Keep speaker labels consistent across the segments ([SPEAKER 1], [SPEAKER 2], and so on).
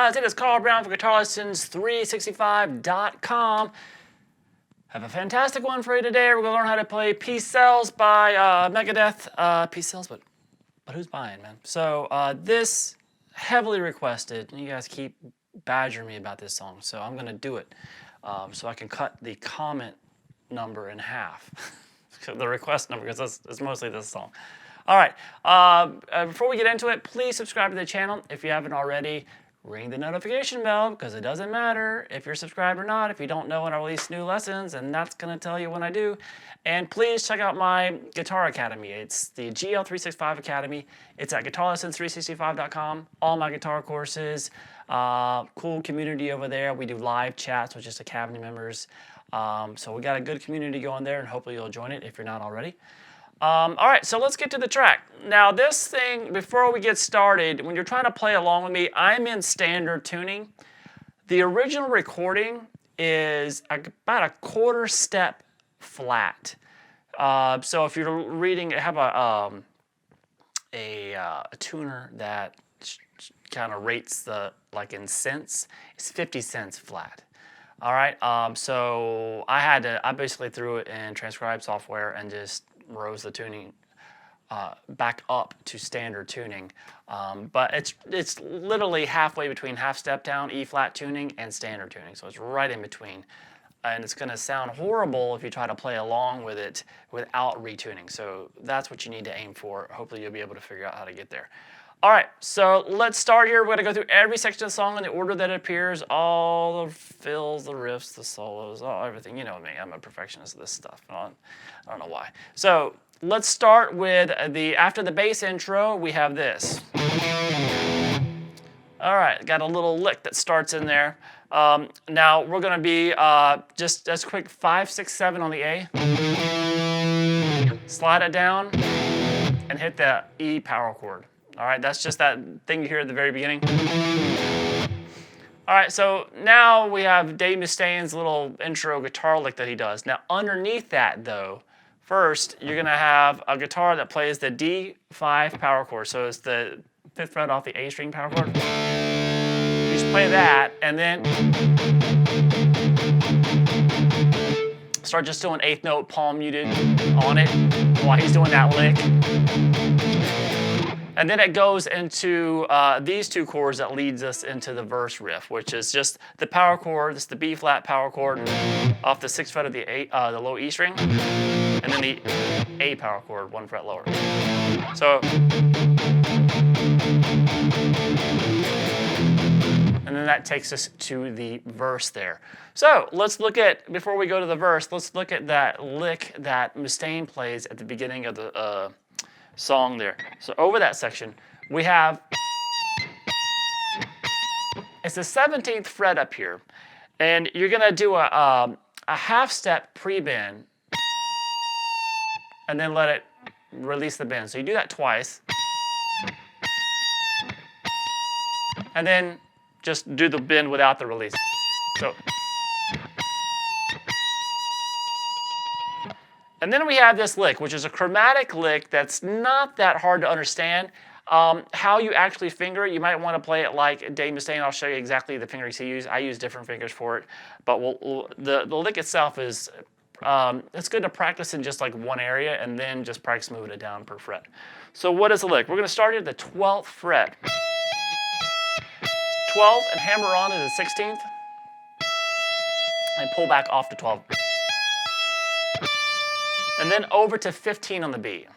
[SPEAKER 1] guys? It is Carl Brown for GuitarLessons365.com. I have a fantastic one for you today. We're going to learn how to play Peace Sells by Megadeth. Peace Sells, but who's buying, man? So this heavily requested, and you guys keep badgering me about this song, so I'm going to do it so I can cut the comment number in half. The request number, because it's mostly this song. All right, before we get into it, please subscribe to the channel if you haven't already. Ring the notification bell, because it doesn't matter if you're subscribed or not if you don't know when I release new lessons, and that's going to tell you when I do. And please check out my Guitar Academy. It's the GL365 Academy. It's at GuitarLessons365.com. All my guitar courses, cool community over there. We do live chats with just Academy members. So we got a good community going there, and hopefully you'll join it if you're not already. All right, so let's get to the track. Now this thing, before we get started, when you're trying to play along with me, I'm in standard tuning. The original recording is about a quarter step flat. So if you're reading, I have a tuner that kind of rates the, like in cents, it's 50 cents flat. All right, so I basically threw it in transcribe software and just rose the tuning back up to standard tuning, but it's literally halfway between half step down E flat tuning and standard tuning, so it's right in between, and it's going to sound horrible if you try to play along with it without retuning. So that's what you need to aim for. Hopefully you'll be able to figure out how to get there. All right, so let's start here. We're going to go through every section of the song in the order that it appears, all the fills, the riffs, the solos, everything. You know me, I'm a perfectionist of this stuff. I don't know why. So let's start with after the bass intro, we have this. All right, got a little lick that starts in there. Now we're going to be just as quick 5, 6, 7 on the A. Slide it down and hit the E power chord. All right, that's just that thing you hear at the very beginning. All right, so now we have Dave Mustaine's little intro guitar lick that he does. Now underneath that though, first you're gonna have a guitar that plays the D5 power chord. So it's the 5th fret off the A string power chord. You just play that and then start just doing 8th note palm muted on it while he's doing that lick. And then it goes into these two chords that leads us into the verse riff, which is just the power chord. This is the B flat power chord off the 6th fret of the low E string, and then the A power chord, 1 fret lower. So, and then that takes us to the verse there. So let's look at, before we go to the verse, let's look at that lick that Mustaine plays at the beginning of the song there. So over that section, we have, it's the 17th fret up here, and you're gonna do a half step pre-bend, and then let it release the bend. So you do that twice, and then just do the bend without the release. So. And then we have this lick, which is a chromatic lick that's not that hard to understand. How you actually finger it, you might want to play it like Dave Mustaine. I'll show you exactly the fingerings he used. I use different fingers for it. But the lick itself is, it's good to practice in just like one area and then just practice moving it down per fret. So what is the lick? We're going to start at the 12th fret. 12 and hammer on to the 16th. And pull back off to 12. And then over to 15 on the B.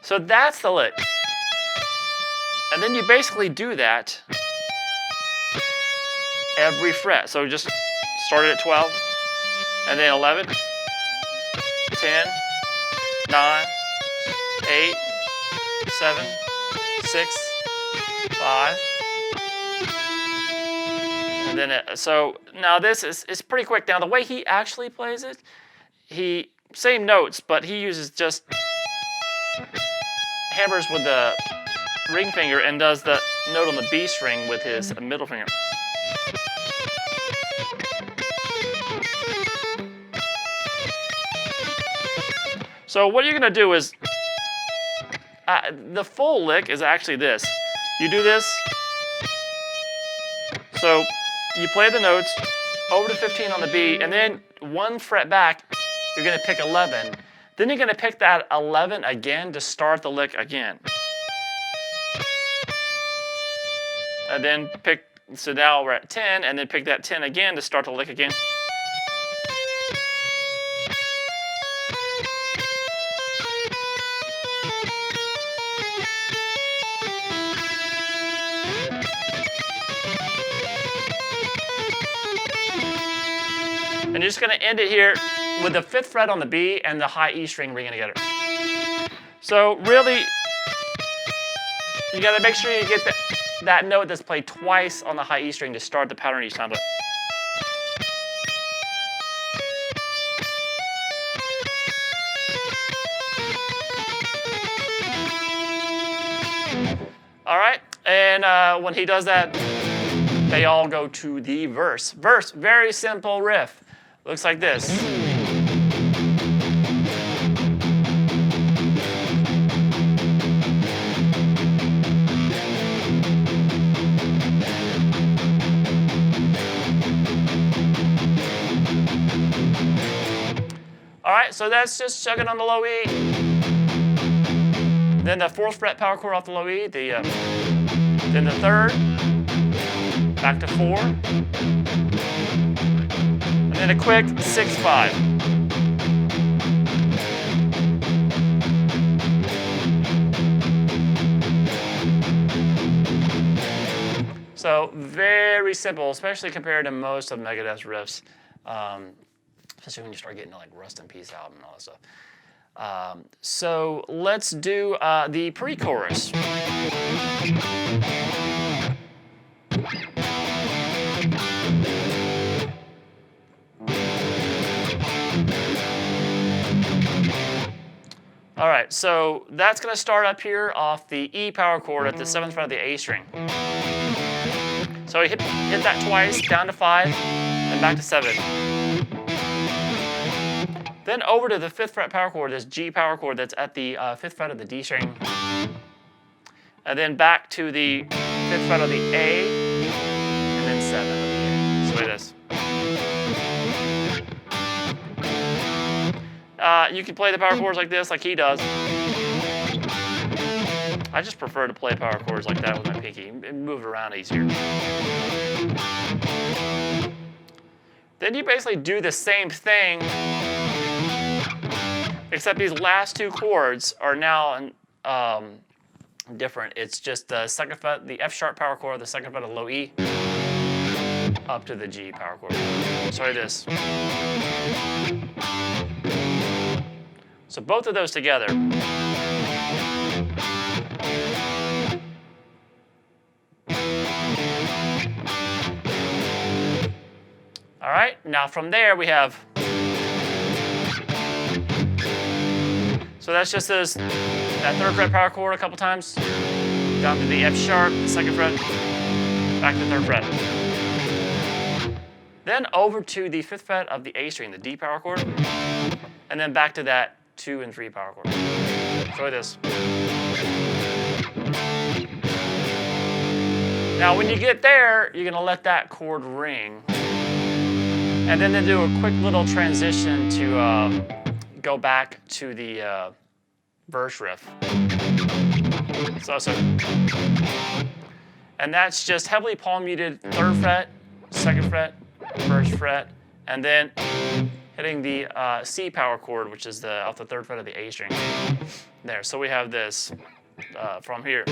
[SPEAKER 1] So that's the lick. And then you basically do that every fret. So just start it at 12, and then 11, 10, 9, 8, 7, 6, 5. And then so now this is pretty quick. Now the way he actually plays it, same notes, but he uses just hammers with the ring finger and does the note on the B string with his middle finger. So what you're gonna do is, the full lick is actually this. You do this. So you play the notes over to 15 on the B, and then 1 fret back, you're going to pick 11. Then you're going to pick that 11 again to start the lick again. And then pick, so now we're at 10, and then pick that 10 again to start the lick again. And you're just going to end it here with the 5th fret on the B and the high E string ringing together. So really, you got to make sure you get that note that's played twice on the high E string to start the pattern each time. All right, and when he does that, they all go to the verse. Verse, very simple riff. Looks like this. All right, so that's just chugging on the low E. Then the 4th fret power chord off the low E. Then the 3rd, back to 4. And then a quick 6-5. So very simple, especially compared to most of Megadeth's riffs. Especially when you start getting to like Rust in Peace album and all that stuff. So let's do the pre-chorus. All right, so that's going to start up here off the E power chord at the 7th fret of the A string. So you hit that twice, down to 5, and back to 7. Then over to the 5th fret power chord, this G power chord that's at the 5th fret of the D string. And then back to the 5th fret of the A, and then 7 of the A. So like this. You can play the power chords like this, like he does. I just prefer to play power chords like that with my pinky. Move it around easier. Then you basically do the same thing, except these last 2 chords are now different. It's just the 2nd fret, the F sharp power chord, the 2nd fret of low E, up to the G power chord. Sorry, this. So both of those together. All right, now from there we have, so that's just that 3rd fret power chord a couple times, down to the F sharp, the 2nd fret, back to the 3rd fret. Then over to the 5th fret of the A string, the D power chord, and then back to that 2 and 3 power chord. Enjoy this. Now when you get there, you're gonna let that chord ring. And then do a quick little transition to go back to the verse riff. And that's just heavily palm muted 3rd fret, 2nd fret, 1st fret, and then hitting the C power chord, which is off the 3rd fret of the A string. There, so we have this from here.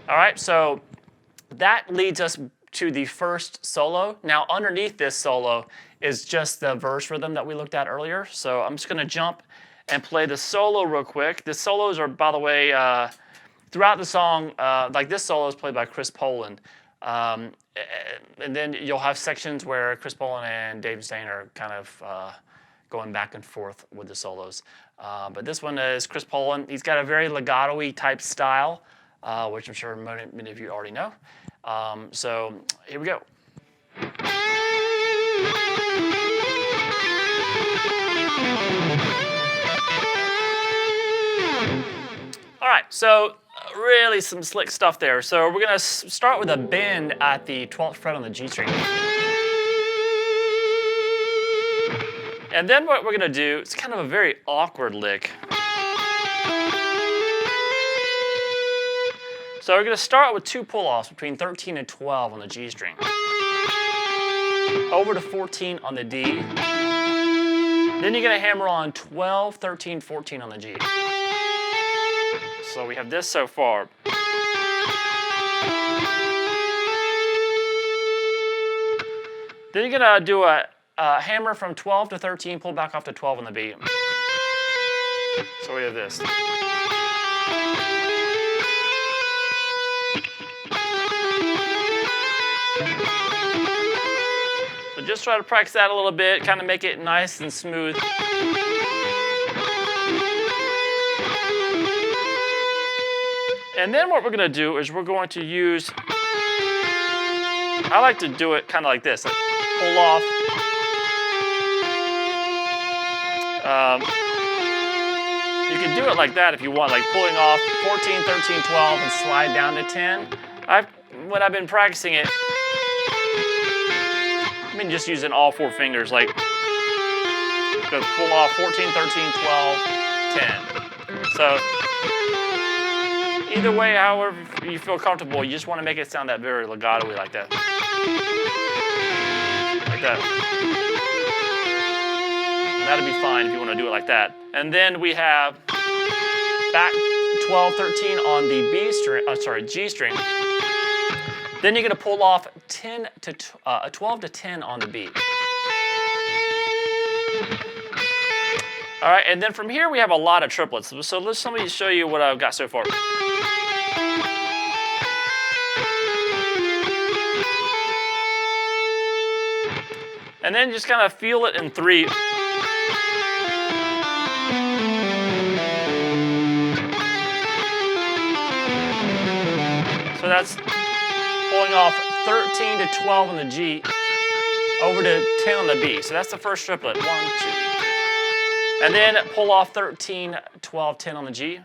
[SPEAKER 1] All right, so that leads us to the first solo. Now, underneath this solo is just the verse rhythm that we looked at earlier. So I'm just gonna jump and play the solo real quick. The solos are, by the way, throughout the song, like this solo is played by Chris Poland. And then you'll have sections where Chris Poland and Dave Mustaine are kind of going back and forth with the solos. But this one is Chris Poland. He's got a very legato-y type style, which I'm sure many of you already know. So here we go. All right, so really some slick stuff there. So we're gonna start with a bend at the 12th fret on the G string. And then what we're gonna do, it's kind of a very awkward lick. So we're gonna start with 2 pull-offs between 13 and 12 on the G string. Over to 14 on the D. Then you're gonna hammer on 12, 13, 14 on the G. So we have this so far. Then you're gonna do a hammer from 12 to 13, pull back off to 12 on the B. So we have this. So just try to practice that a little bit, kind of make it nice and smooth. And then what we're going to do is we're going to use, I like to do it kind of like this, like pull off. You can do it like that if you want, like pulling off 14, 13, 12 and slide down to 10. When I've been practicing it, I've been just using all 4 fingers, like go pull off 14, 13, 12, 10. So either way, however you feel comfortable, you just want to make it sound that very legato-y like that. Like that. That'll be fine if you want to do it like that. And then we have back 12, 13 on the G string. Then you're going to pull off 12 to 10 on the B. All right, and then from here we have a lot of triplets. So let me show you what I've got so far. And then just kind of feel it in 3. So that's pulling off 13 to 12 on the G, over to 10 on the B. So that's the first triplet, 1, 2, 3. And then pull off 13, 12, 10 on the G.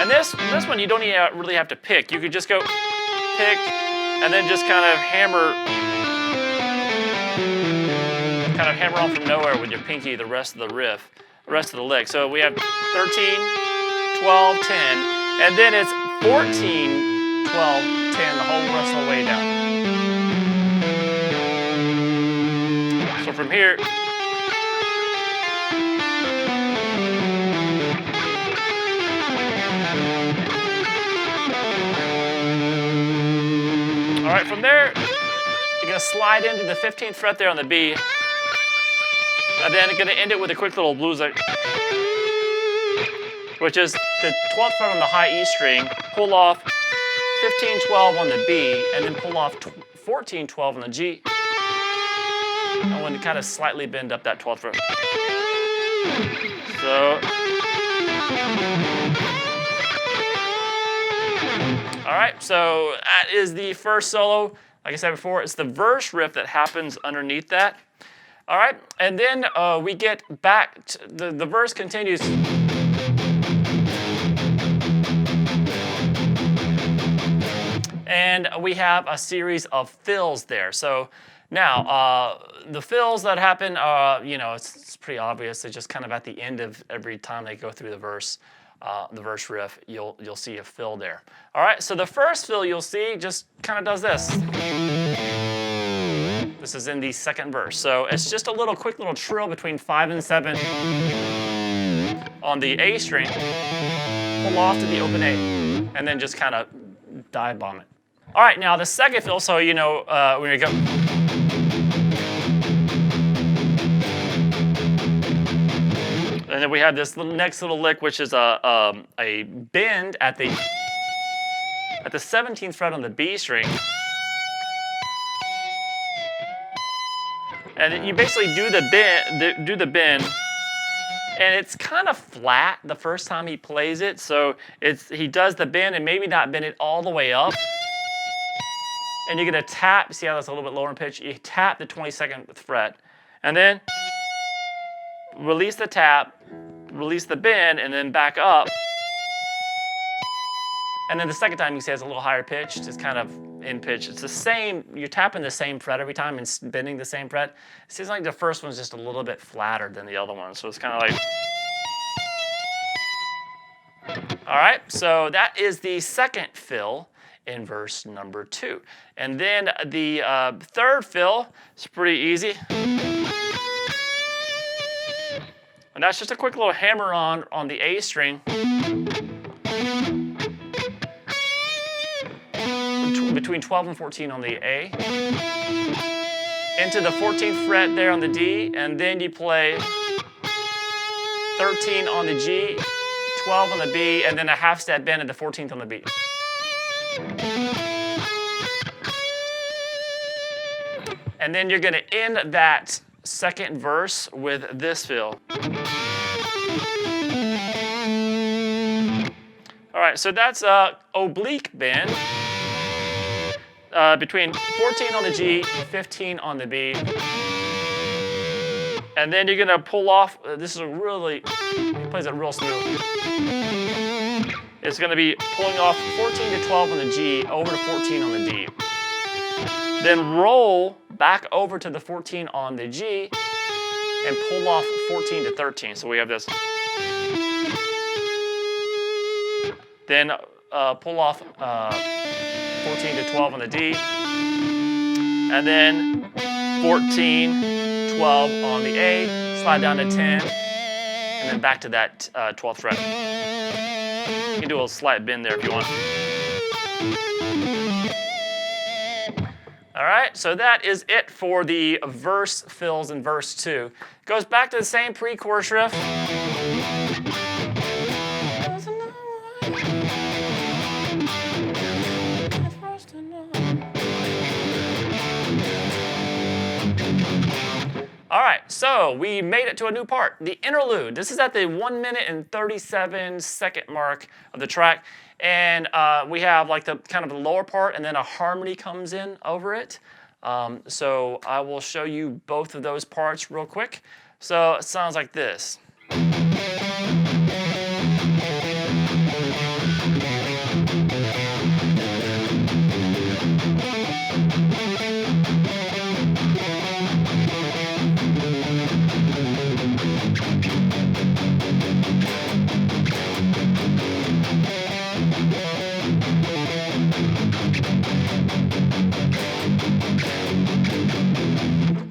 [SPEAKER 1] And this one you don't even really have to pick. You could just go pick, and then just kind of hammer on from nowhere with your pinky the rest of the riff, the rest of the lick. So we have 13, 12, 10, and then it's 14, 12, 10, the whole rest of the way down. So from here, all right, from there, you're gonna slide into the 15th fret there on the B, and then you're gonna end it with a quick little blues lick, which is the 12th fret on the high E string, pull off 15, 12 on the B, and then pull off 14, 12 on the G. I want to kind of slightly bend up that 12th fret. So, all right, so that is the first solo. Like I said before, it's the verse riff that happens underneath that. All right, and then we get back to the verse continues. And we have a series of fills there. So now, the fills that happen, it's pretty obvious. It's just kind of at the end of every time they go through the verse riff, you'll see a fill there. All right, so the first fill you'll see just kind of does this. This is in the second verse. So it's just a quick little trill between 5 and 7 on the A string, pull off to the open A, and then just kind of dive bomb it. All right, now the second fill, so when you go. And then we have this next little lick, which is a bend at the 17th fret on the B string. And you basically do the bend, and it's kind of flat the first time he plays it. So he does the bend and maybe not bend it all the way up. And you're gonna tap, see how that's a little bit lower in pitch? You tap the 22nd fret, and then release the tap, release the bend, and then back up. And then the second time you say it's a little higher pitched, it's kind of in pitch. It's the same, you're tapping the same fret every time and bending the same fret. It seems like the first one's just a little bit flatter than the other one. So it's kind of like. All right, so that is the second fill in verse number 2. And then the third fill is pretty easy. And that's just a quick little hammer on the A string. Between 12 and 14 on the A. Into the 14th fret there on the D, and then you play 13 on the G, 12 on the B, and then a half step bend at the 14th on the B. And then you're gonna end that second verse with this fill. All right, so that's a oblique bend between 14 on the G, 15 on the B. And then you're gonna pull off, this is a really, he plays it real smooth. It's gonna be pulling off 14 to 12 on the G, over to 14 on the D. Then roll back over to the 14 on the G and pull off 14 to 13. So we have this. Then pull off 14 to 12 on the D. And then 14, 12 on the A, slide down to 10, and then back to that 12th fret. You can do a slight bend there if you want. All right, so that is it for the verse fills in verse 2. Goes back to the same pre-chorus riff. All right, so we made it to a new part, the interlude. This is at the 1 minute and 37 second mark of the track. And we have like the kind of the lower part, and then a harmony comes in over it. So I will show you both of those parts real quick. So it sounds like this.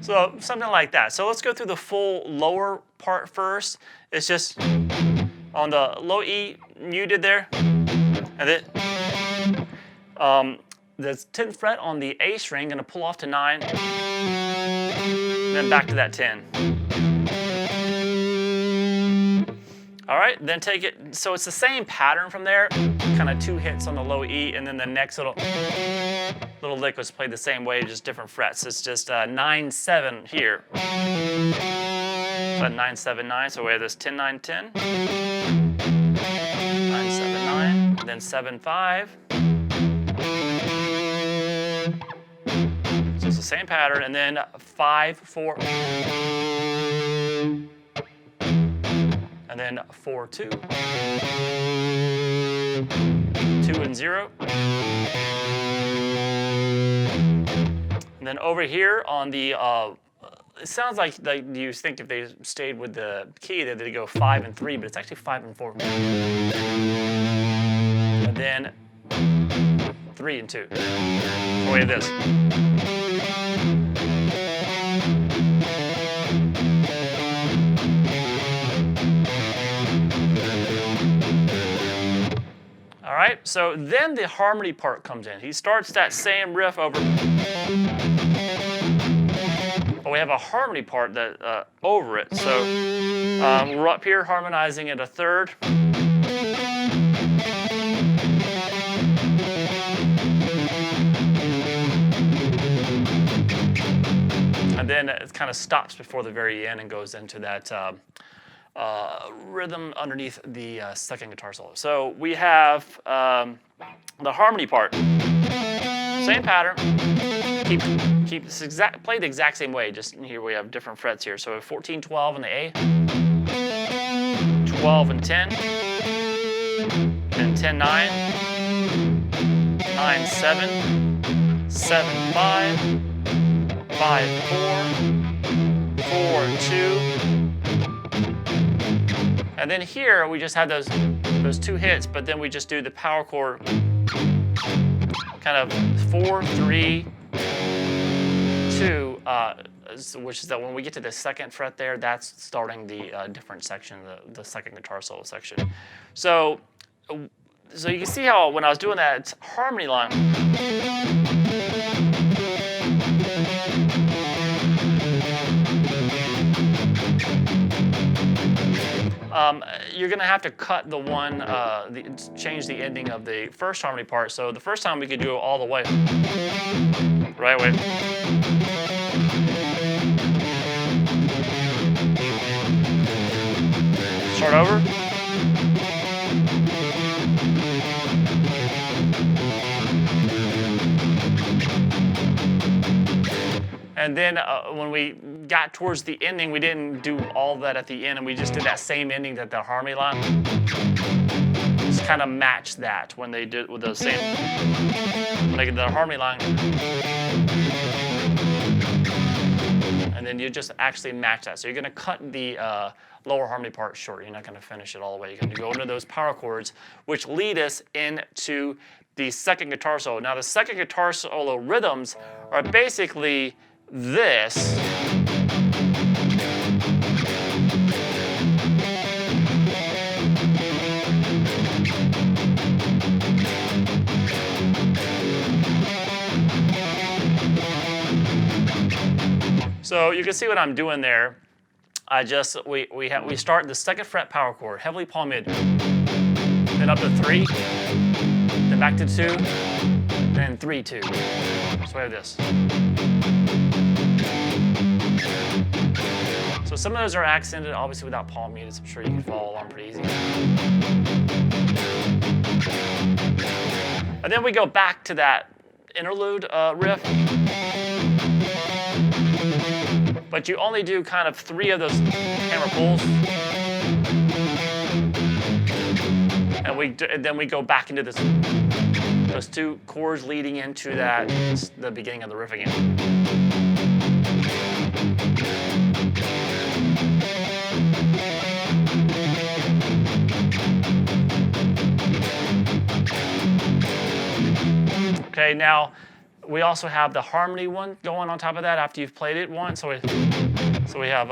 [SPEAKER 1] So something like that. So let's go through the full lower part first. It's just on the low E muted there, and then the 10th fret on the A string gonna pull off to 9, and then back to that 10. All right, then take it, so it's the same pattern from there, kind of 2 hits on the low E, and then the next little lick was played the same way, just different frets. It's just 9, 7 here. So 9, 7, 9, so we have this 10, 9, 10. 9, 7, 9, and then 7, 5. So it's the same pattern, and then 5, 4. And then 4, 2. 2 and 0. And then over here on the, it sounds like you think if they stayed with the key that they'd go 5 and 3, but it's actually 5 and 4. And then 3 and 2. So we have this. All right, so then the harmony part comes in. He starts that same riff over. But we have a harmony part that over it. So we're up here harmonizing at a third. And then it kind of stops before the very end and goes into that rhythm underneath the second guitar solo. So we have the harmony part. Same pattern. Keep this play the exact same way. Just here we have different frets here. So 14, 12 on the A, 12 and 10, then 10, 9, 9, 7, 7, 5, 5, 4, 4, 2. And then here we just had those two hits, but then we just do the power chord kind of 4, 3, 2, which is that when we get to the second fret there, that's starting the different section, the second guitar solo section. So you can see how when I was doing that harmony line, you're gonna have to cut the one, change the ending of the first harmony part. So the first time we could do it all the way, right way. Start over. And then when we got towards the ending, we didn't do all that at the end, and we just did that same ending that the harmony line. Just kind of matched that when they did with the same, like the harmony line. And then you just actually match that. So you're gonna cut the lower harmony part short. You're not gonna finish it all the way. You're gonna go into those power chords, which lead us into the second guitar solo. Now the second guitar solo rhythms are basically this. So you can see what I'm doing there. We start the second fret power chord, heavily palmed, then up to 3, then back to 2, then 3, 2. So we have this. So some of those are accented, obviously without palm muted. I'm sure you can follow along pretty easy. And then we go back to that interlude riff. But you only do kind of 3 of those hammer pulls. And then we go back into those 2 chords leading into the beginning of the riff again. Okay, now we also have the harmony one going on top of that after you've played it once. So we have,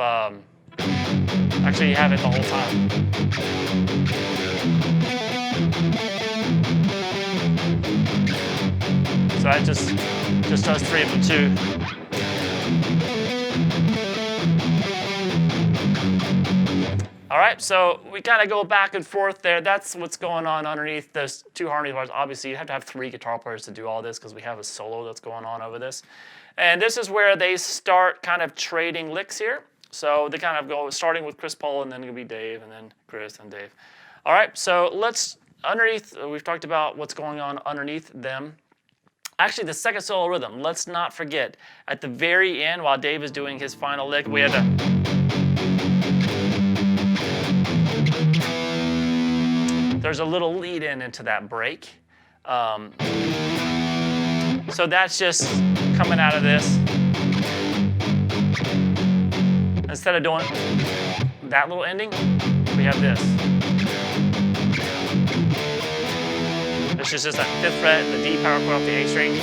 [SPEAKER 1] actually you have it the whole time. So that just does 3 of them too. All right, so we kind of go back and forth there. That's what's going on underneath those 2 harmony parts. Obviously, you have to have 3 guitar players to do all this because we have a solo that's going on over this. And this is where they start kind of trading licks here. So they kind of go starting with Chris Paul, and then it'll be Dave, and then Chris, and Dave. All right, so we've talked about what's going on underneath them. Actually, the second solo rhythm, let's not forget, at the very end, while Dave is doing his final lick, we have there's a little lead into that break. So that's just coming out of this. Instead of doing that little ending, we have this. This is just that 5th fret, the D power chord off the A string.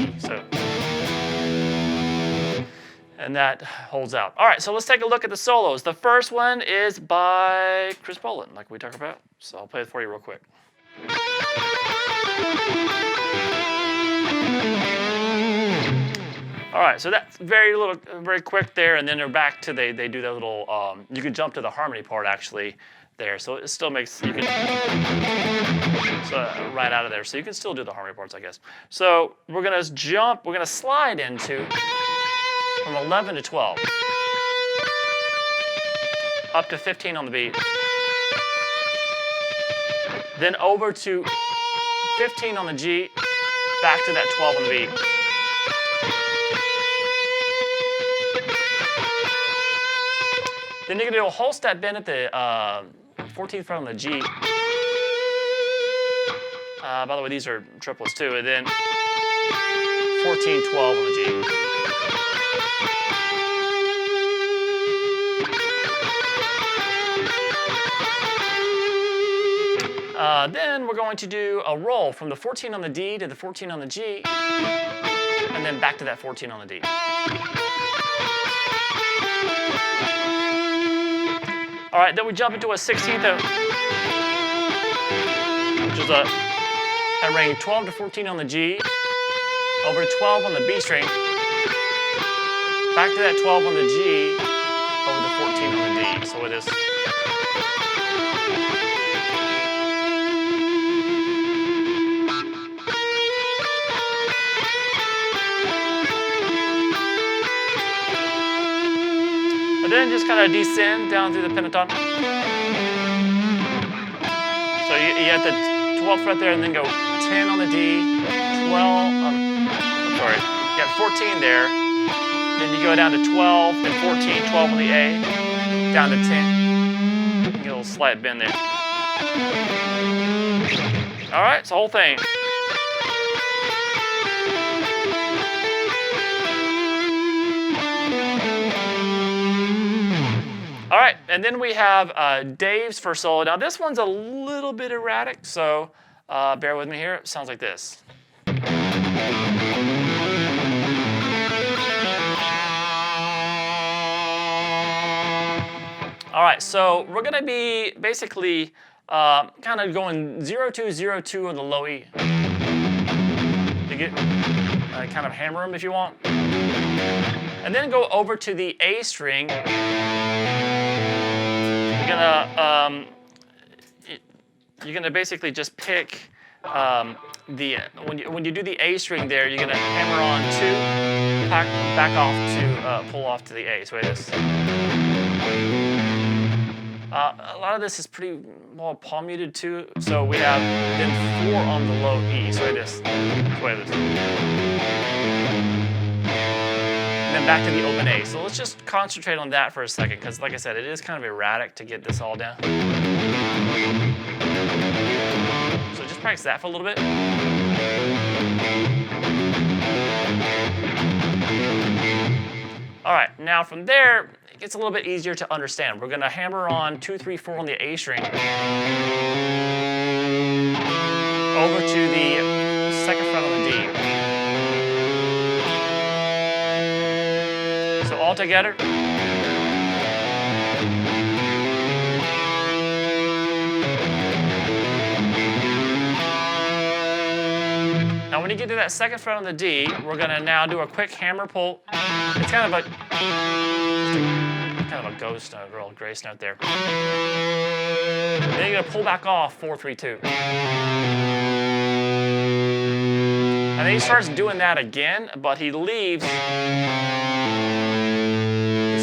[SPEAKER 1] 6, 3, so. And that holds out. All right, so let's take a look at the solos. The first one is by Chris Paul, like we talked about. So I'll play it for you real quick. All right, so that's very quick there, and then they're back to they do that little. You can jump to the harmony part actually there, so it still makes you can right out of there. So you can still do the harmony parts, I guess. So we're gonna jump. We're gonna slide into from 11 to 12, up to 15 on the beat, then over to 15 on the G, back to that 12 on the beat. Then you're gonna do a whole step bend at the 14th fret on the G, By the way, these are triplets too. And then 14, 12 on the G. Then we're going to do a roll from the 14 on the D to the 14 on the G, and then back to that 14 on the D. All right, then we jump into a 16th, which is a ring 12 to 14 on the G, over to 12 on the B string, back to that 12 on the G, over the 14 on the D. So it is. Then just kind of descend down through the pentatonic. So you have the 12th fret there, and then go 10 on the D, 12. I'm sorry, you got 14 there. Then you go down to 12, then 14, 12 on the A, down to 10. You get a little slight bend there. All right, it's the whole thing. All right, and then we have Dave's first solo. Now this one's a little bit erratic, so bear with me here. It sounds like this. All right, so we're gonna be basically kind of going 0-2, 0-2 on the low E. You get kind of hammer them if you want. And then go over to the A string. You're gonna basically just pick when you do the A string there, you're gonna hammer on 2, back off to pull off to the A. So it is. A lot of this is pretty well palm muted too. So we have then 4 on the low E. So it is. So it is. And then back to the open A. So let's just concentrate on that for a second, because like I said, it is kind of erratic to get this all down. So just practice that for a little bit. All right, now from there, it gets a little bit easier to understand. We're gonna hammer on 2, 3, 4 on the A string, over to the second fret on the D. All together. Now when you get to that second fret on the D, we're gonna now do a quick hammer pull. It's kind of a ghost note, real grace note there. Then you're gonna pull back off 4, 3, 2. And then he starts doing that again, but he leaves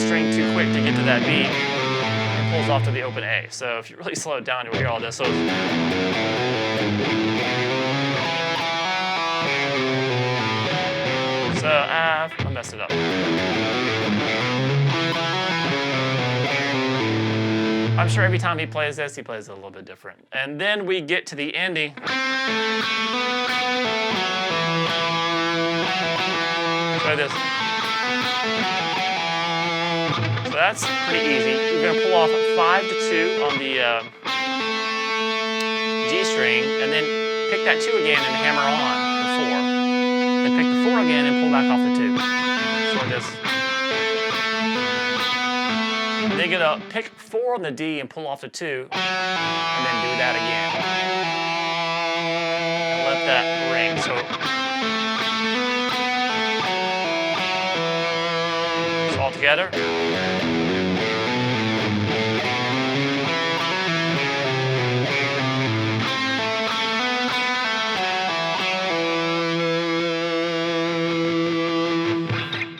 [SPEAKER 1] string too quick to get to that B, and pulls off to the open A. So if you really slow it down, you'll hear all this. So I messed it up. I'm sure every time he plays this, he plays it a little bit different. And then we get to the ending. Try this. So that's pretty easy. You're going to pull off 5 to 2 on the G string, and then pick that 2 again and hammer on the 4. Then pick the 4 again and pull back off the 2. So this. And then you're going to pick 4 on the D and pull off the 2, and then do that again. And let that ring. So all together.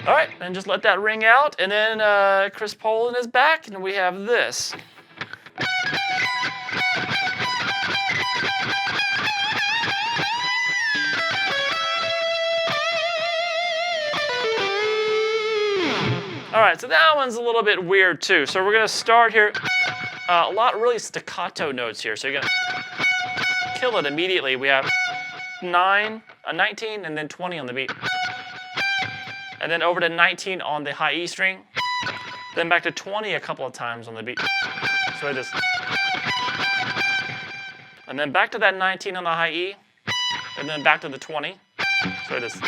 [SPEAKER 1] All right, and just let that ring out, and then Chris Poland is back, and we have this. All right, so that one's a little bit weird too. So we're gonna start here, a lot really staccato notes here. So you're gonna kill it immediately, we have 19, and then 20 on the beat. And then over to 19 on the high E string. Then back to 20 a couple of times on the beat. So this. And then back to that 19 on the high E. And then back to the 20. So this.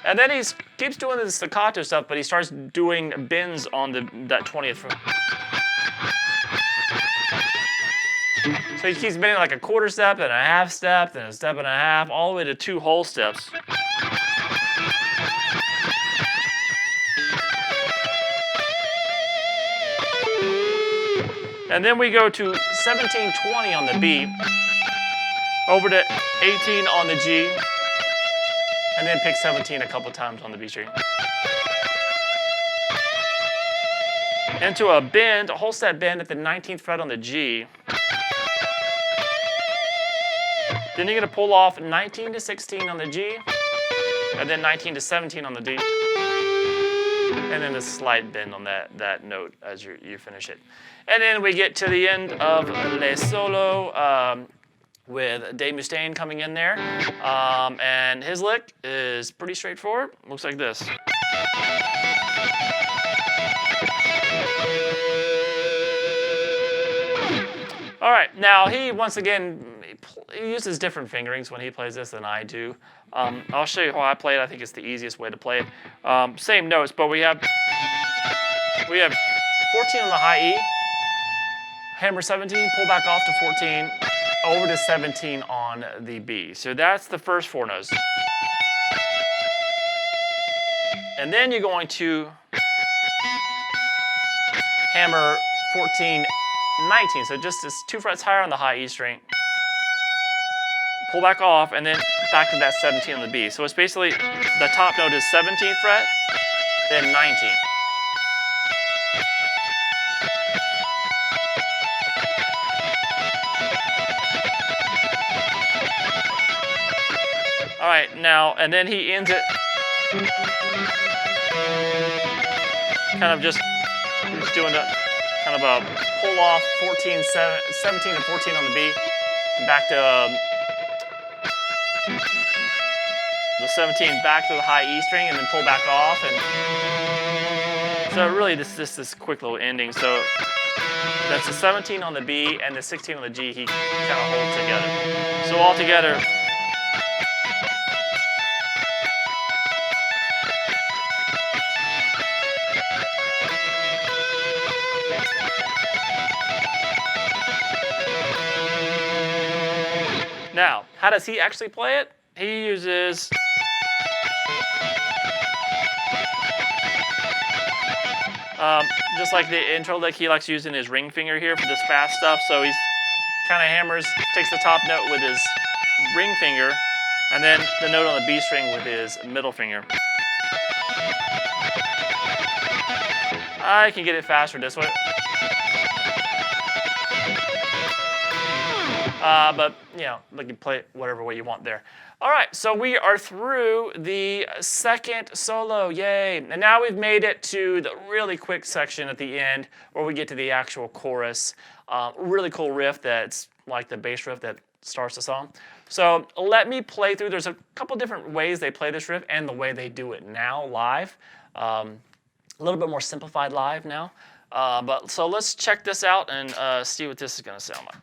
[SPEAKER 1] And then he keeps doing this staccato stuff, but he starts doing bends on that 20th fret. So he keeps bending like a quarter step, and a half step, then a step and a half, all the way to 2 whole steps. And then we go to 17-20 on the B, over to 18 on the G, and then pick 17 a couple times on the B string. Into a bend, a whole step bend at the 19th fret on the G. Then you're going to pull off 19 to 16 on the G, and then 19 to 17 on the D, and then a slight bend on that note as you finish it. And then we get to the end of Le Solo with Dave Mustaine coming in there, and his lick is pretty straightforward. Looks like this. All right, now he, once again, he uses different fingerings when he plays this than I do. I'll show you how I play it. I think it's the easiest way to play it. Same notes, but we have 14 on the high E, hammer 17, pull back off to 14, over to 17 on the B. So that's the first 4 notes. And then you're going to hammer 14, 19, so just 2 frets higher on the high E string. Pull back off, and then back to that 17 on the B. So it's basically, the top note is 17th fret, then 19. All right, now, and then he ends it kind of just doing a kind of a pull off 17 and 14 on the B, and back to the 17 back to the high E string, and then pull back off, and so really this quick little ending. So that's the 17 on the B and the 16 on the G. He kind of holds together. So all together. Now, how does he actually play it? He uses just like the intro lick, he likes using his ring finger here for this fast stuff. So he's kind of hammers, takes the top note with his ring finger, and then the note on the B string with his middle finger. I can get it faster this way. But, you know, you can play it whatever way you want there. All right, so we are through the second solo, yay. And now we've made it to the really quick section at the end where we get to the actual chorus. Really cool riff that's like the bass riff that starts the song. So let me play through. There's a couple different ways they play this riff and the way they do it now live. A little bit more simplified live now. But so let's check this out and see what this is going to sound like.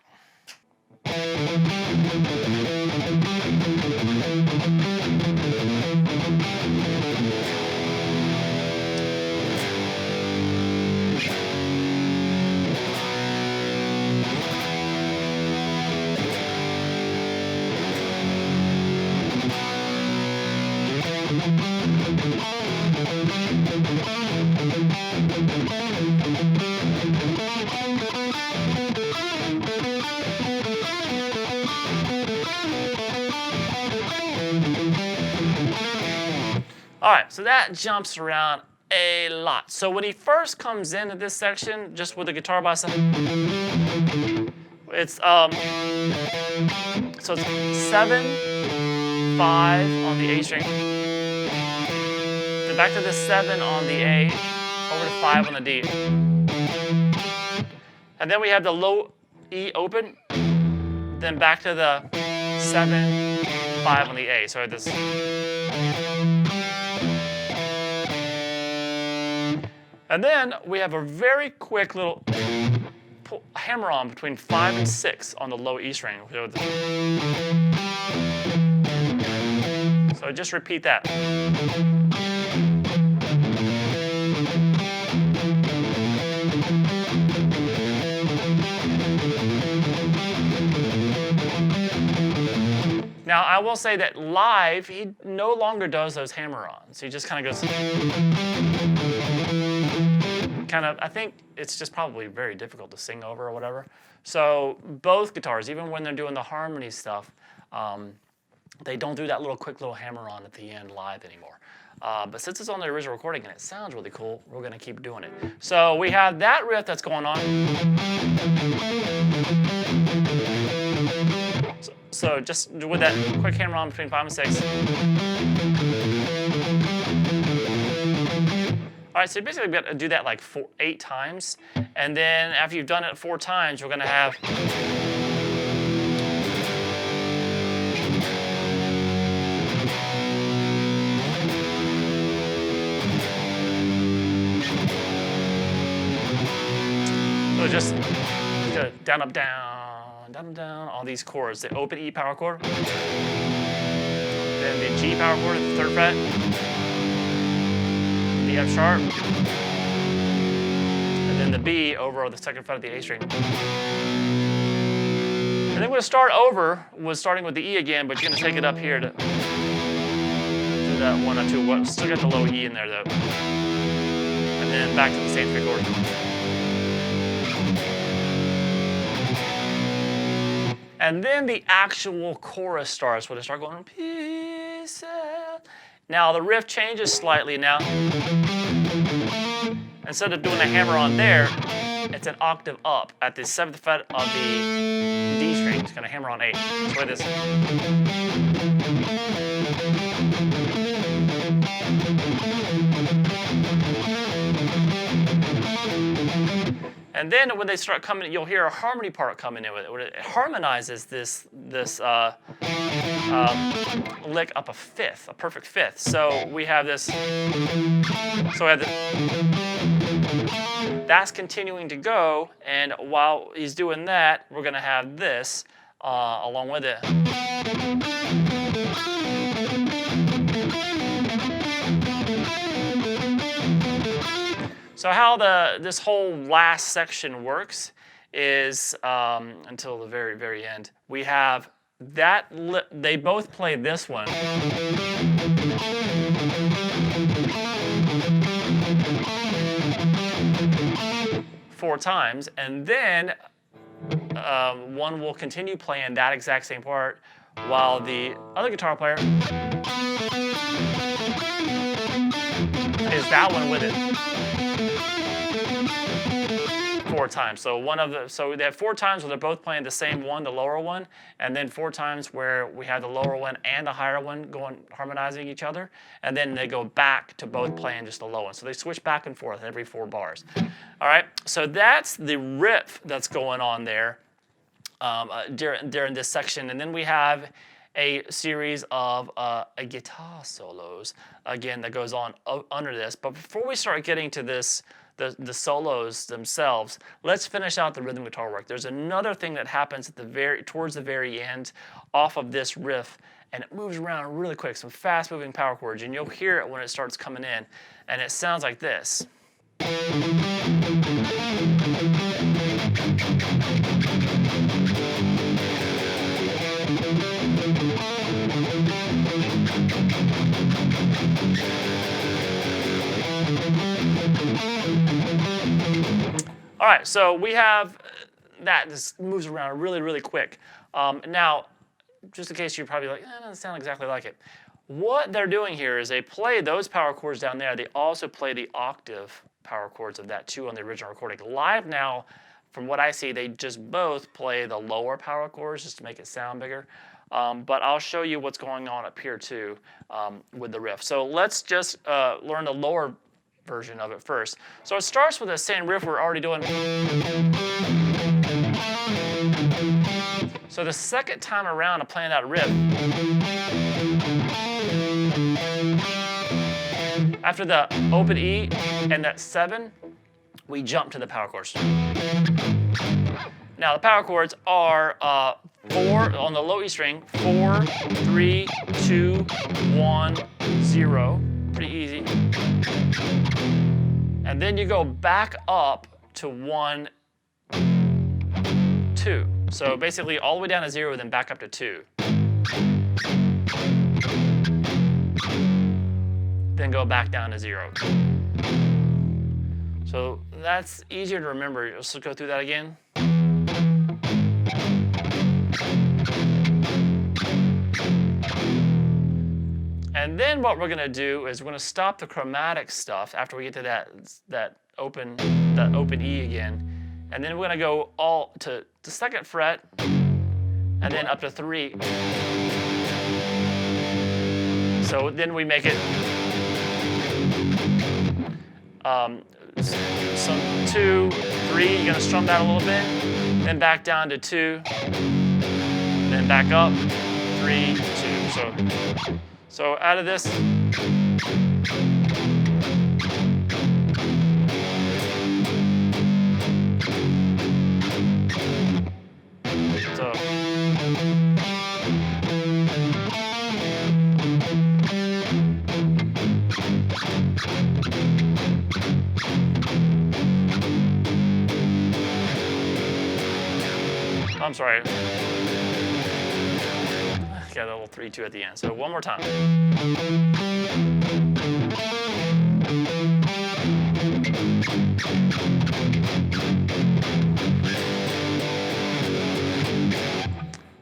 [SPEAKER 1] All right, so that jumps around a lot. So when he first comes into this section, just with the guitar by itself, it's so it's 7, 5 on the A string, then back to the 7 on the A, over to 5 on the D, and then we have the low E open, then back to the 7, 5 on the A. So this. And then we have a very quick little hammer on between 5 and 6 on the low E string. So just repeat that. Now, I will say that live, he no longer does those hammer-ons. He just kind of goes... I think it's just probably very difficult to sing over or whatever. So both guitars, even when they're doing the harmony stuff, they don't do that quick little hammer-on at the end live anymore. But since it's on the original recording and it sounds really cool, we're going to keep doing it. So we have that riff that's going on. So just with that quick hammer-on between 5 and 6. All right, so you basically got to do that like 8 times. And then after you've done it 4 times, we're going to have... So just down, up, down, down, up, down, all these chords. The open E power chord. Then the G power chord at the 3rd fret. The F sharp, and then the B over the 2nd fret of the A string. And then we're going to start over with starting with the E again, but you're going to take it up here to that 1 or 2. Well, still got the low E in there though. And then back to the same 3 chords. And then the actual chorus starts where they start going, peace out. Now the riff changes slightly now. Instead of doing a hammer on there, it's an octave up at the 7th fret of the D string. It's going to hammer on 8. That's why this. And then when they start coming, you'll hear a harmony part coming in with it. It harmonizes this lick up a 5th, a perfect 5th. So we have this. So we have this. That's continuing to go, and while he's doing that, we're going to have this along with it. So how this whole last section works is until the very, very end. We have that, they both play this one. Four times, and then one will continue playing that exact same part while the other guitar player plays that one with it. 4 times. So they have 4 times where they're both playing the same one, the lower one, and then 4 times where we have the lower one and the higher one harmonizing each other, and then they go back to both playing just the low one. So they switch back and forth every 4 bars. All right, so that's the riff that's going on there during this section, and then we have a series of guitar solos again that goes on under this. But before we start getting to this, the solos themselves, let's finish out the rhythm guitar work. There's another thing that happens at towards the very end off of this riff, and it moves around really quick, some fast moving power chords, and you'll hear it when it starts coming in, and it sounds like this. All right, so we have that. This moves around really, really quick. Now, just in case you're probably like, that doesn't sound exactly like it. What they're doing here is they play those power chords down there. They also play the octave power chords of that too on the original recording. Live now, from what I see, they just both play the lower power chords just to make it sound bigger. But I'll show you what's going on up here too with the riff. So let's just learn the lower version of it first. So it starts with the same riff we're already doing. So the second time around of playing that riff, after the open E and that 7, we jump to the power chords. Now the power chords are 4 on the low E string, 4, 3, 2, 1, 0. Pretty easy. And then you go back up to 1, 2. So basically all the way down to 0, then back up to 2. Then go back down to 0. So that's easier to remember. Let's go through that again. And then what we're gonna do is we're gonna stop the chromatic stuff after we get to that open E again. And then we're gonna go all to the 2nd fret and then up to 3. So then we make it some 2, 3, you're gonna strum that a little bit, then back down to 2, then back up, 3, 2. So out of this, I'm sorry. Got a little 3-2 at the end. So one more time.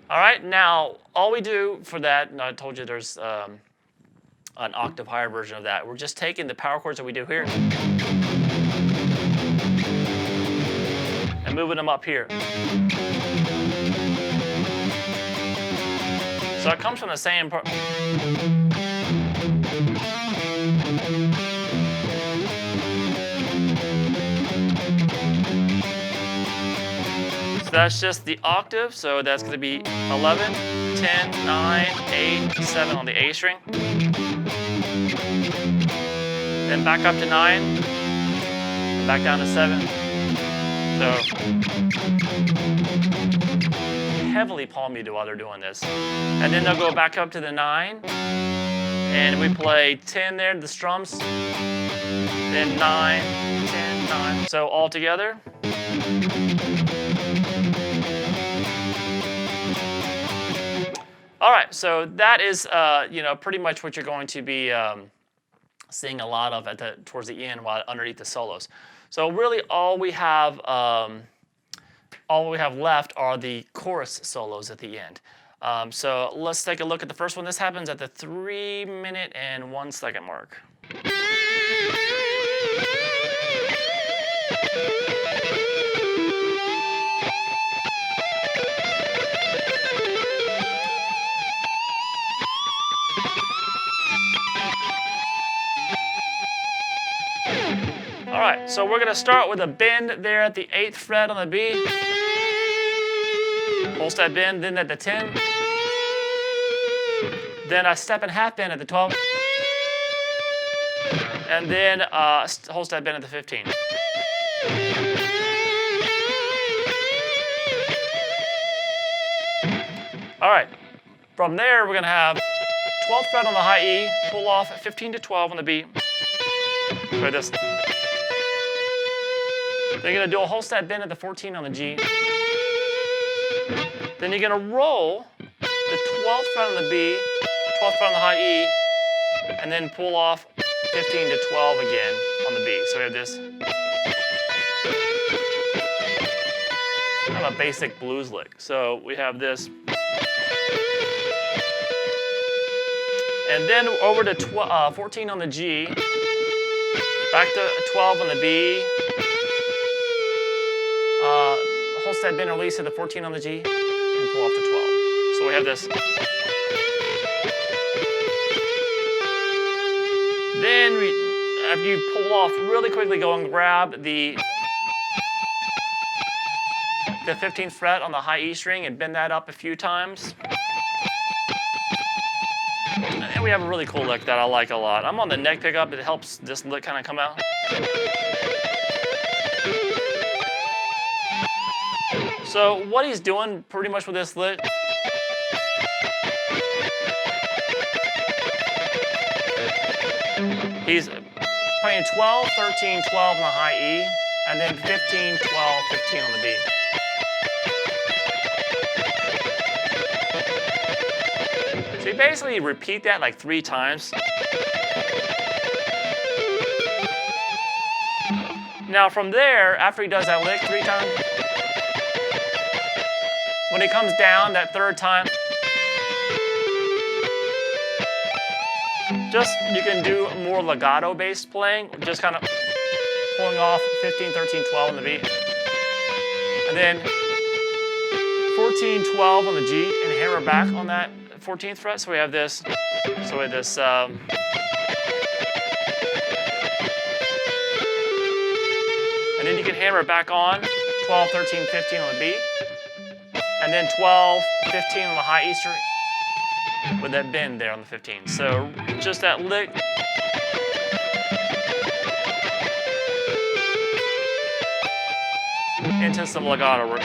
[SPEAKER 1] All right, now all we do for that, and I told you there's an octave higher version of that. We're just taking the power chords that we do here and moving them up here. So it comes from the same part. So that's just the octave. So that's going to be 11, 10, 9, 8, 7 on the A string. Then back up to 9, and back down to 7. So heavily palm muted while they're doing this. And then they'll go back up to the 9, and we play 10 there to the strums, then 9, 10, 9. So all together. All right, so that is pretty much what you're going to be seeing a lot of towards the end while underneath the solos. So really all we have left are the chorus solos at the end. So let's take a look at the first one. This happens at the 3 minute and 1 second mark. All right, so we're gonna start with a bend there at the 8th fret on the B. Whole step bend, then at the 10. Then a step and half bend at the 12. And then a whole step bend at the 15. All right, from there we're gonna have 12th fret on the high E, pull off at 15 to 12 on the B. Like this. Then you're gonna do a whole step bend at the 14 on the G. Then you're gonna roll the 12th fret on the B, 12th fret on the high E, and then pull off 15 to 12 again on the B. So we have this kind of a basic blues lick. So we have this. And then over to 14 on the G, back to 12 on the B, whole step bend release to the 14 on the G, and pull off to 12. So we have this. Then after you pull off really quickly, go and grab the the 15th fret on the high E string and bend that up a few times. And we have a really cool lick that I like a lot. I'm on the neck pickup. It helps this lick kind of come out. So what he's doing pretty much with this lick, he's playing 12, 13, 12 on the high E, and then 15, 12, 15 on the B. So you basically repeat that like 3 times. Now from there, after he does that lick 3 times, when he comes down that 3rd time, you can do more legato-based playing, just kind of pulling off 15, 13, 12 on the beat. And then 14, 12 on the G, and hammer back on that 14th fret. So we have this, and then you can hammer back on 12, 13, 15 on the B, and then 12, 15 on the high E string with that bend there on the 15. So just that lick. Into some legato work.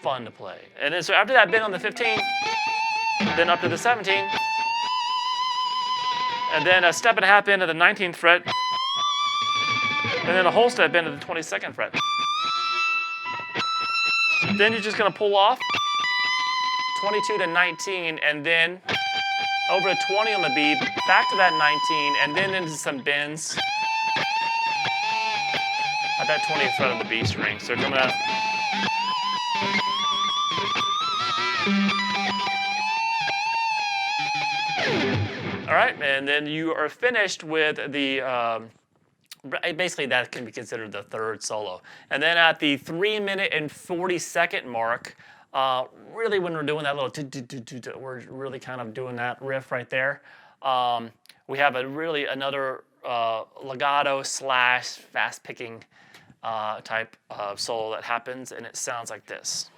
[SPEAKER 1] Fun to play. And then so after that bend on the 15, then up to the 17, and then a step and a half bend to the 19th fret, and then a whole step bend to the 22nd fret. Then you're just going to pull off 22 to 19, and then over to 20 on the B, back to that 19, and then into some bends at that 20th fret of the B string. So coming out. All right, and then you are finished with the, basically that can be considered the 3rd solo. And then at the 3-minute and 40-second mark, really when we're doing that little, we're really kind of doing that riff right there. We have another legato / fast picking type of solo that happens, and it sounds like this.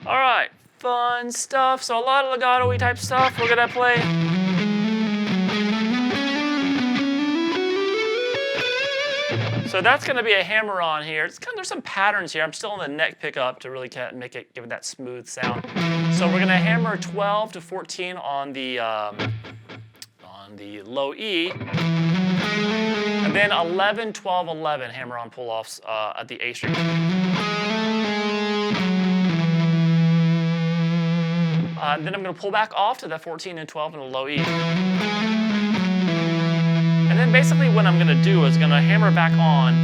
[SPEAKER 1] All right, fun stuff. So a lot of legato-y type stuff we're gonna play. So that's gonna be a hammer-on here. There's some patterns here. I'm still on the neck pickup to really give it that smooth sound. So we're gonna hammer 12 to 14 on the low E, and then 11, 12, 11 hammer-on pull-offs at the A string. Then I'm going to pull back off to that 14 and 12 in the low E. And then basically what I'm going to do is going to hammer back on,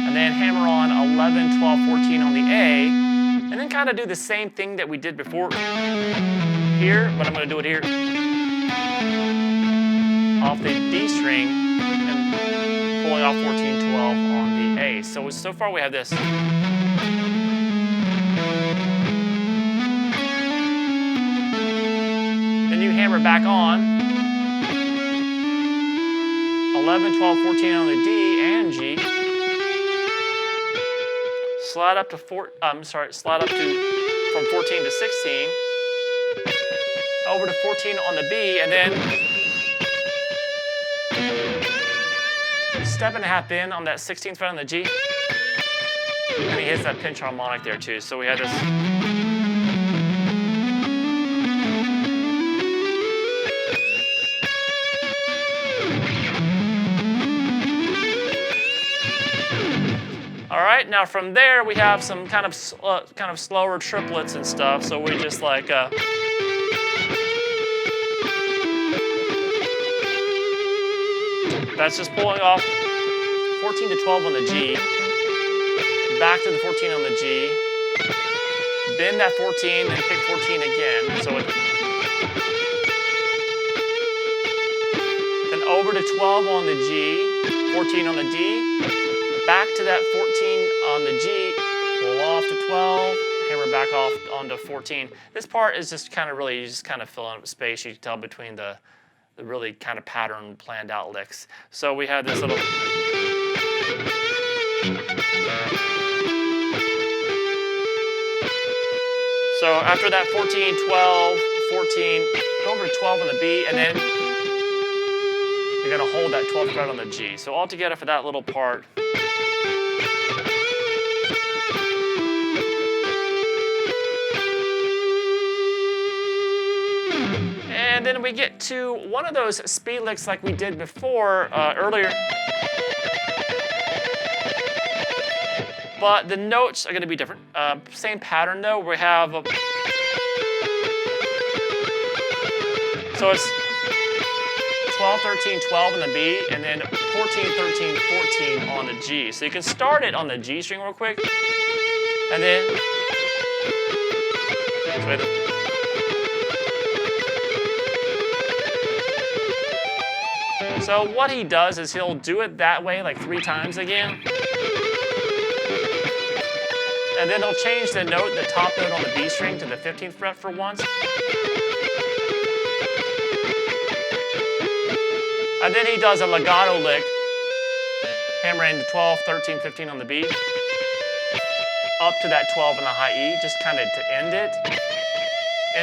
[SPEAKER 1] and then hammer on 11, 12, 14 on the A, and then kind of do the same thing that we did before here, but I'm going to do it here. Off the D string, and pulling off 14, 12 on the A. So far we have this. You hammer back on 11, 12, 14 on the D and G. Slide up to from 14 to 16. Over to 14 on the B, and then step and a half in on that 16th fret on the G. And he hits that pinch harmonic there too. So we have this. All right, now from there we have some kind of slower triplets and stuff. So we just like that's just pulling off 14 to 12 on the G, back to the 14 on the G, bend that 14, then pick 14 again. So then over to 12 on the G, 14 on the D, back to that 14 on the G, pull off to 12, hammer back off onto 14. This part is just kind of really, you just kind of fill in space. You can tell between the really kind of pattern planned out licks. So we have this little. So after that 14, 12, 14, go over to 12 on the B, and then you're going to hold that 12th fret on the G. So all together for that little part. And then we get to one of those speed licks like we did before earlier. But the notes are going to be different. Same pattern though. We have so it's 12, 13, 12 on the B, and then 14, 13, 14 on the G. So you can start it on the G string real quick, and then so what he does is he'll do it that way like 3 times again. And then he'll change the note, the top note on the B string to the 15th fret for once. And then he does a legato lick, hammering the 12, 13, 15 on the B, up to that 12 on the high E, just kind of to end it,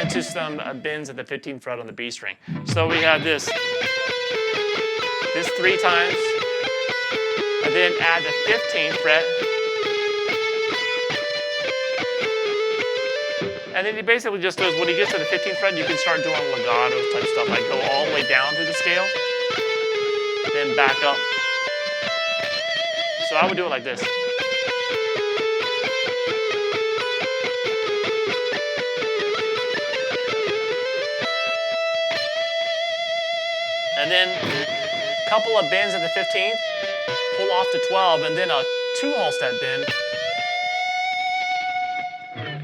[SPEAKER 1] into some bends at the 15th fret on the B string. So we have this 3 times, and then add the 15th fret. And then he basically just does, when he gets to the 15th fret, you can start doing legato type stuff, like go all the way down through the scale, then back up. So I would do it like this. And then a couple of bends at the 15th, pull off to 12, and then a 2-hole step bend.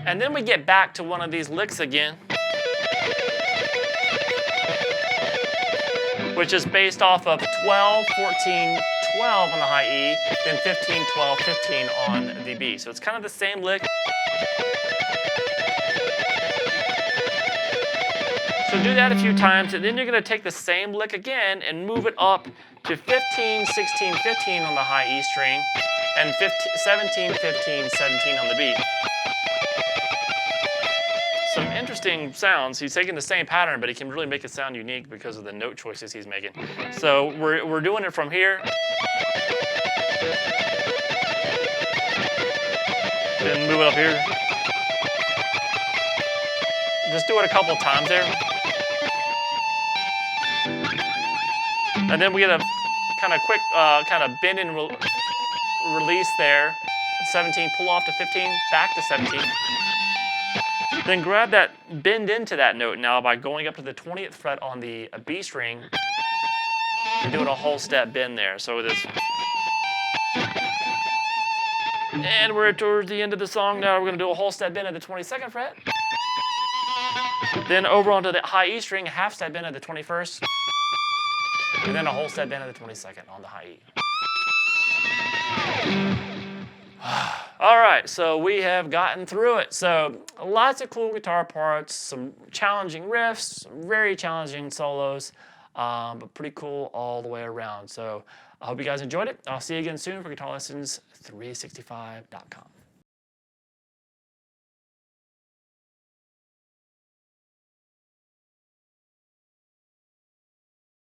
[SPEAKER 1] And then we get back to one of these licks again, which is based off of 12, 14, 12 on the high E, then 15, 12, 15 on the B. So it's kind of the same lick. So do that a few times, and then you're going to take the same lick again and move it up to 15, 16, 15 on the high E string, and 17, 15, 17 on the B. Some interesting sounds. He's taking the same pattern, but he can really make it sound unique because of the note choices he's making. So we're doing it from here. Then move it up here. Just do it a couple times there. And then we get a kind of quick kind of bend and release there. 17, pull off to 15, back to 17. Then grab that, bend into that note now by going up to the 20th fret on the B string and doing a whole step bend there. So this. And we're towards the end of the song now. We're going to do a whole step bend at the 22nd fret. Then over onto the high E string, a half step bend at the 21st. And then a whole step bend at the 22nd on the high E. All right, so we have gotten through it. So lots of cool guitar parts, some challenging riffs, some very challenging solos, but pretty cool all the way around. So I hope you guys enjoyed it. I'll see you again soon for guitarlessons365.com.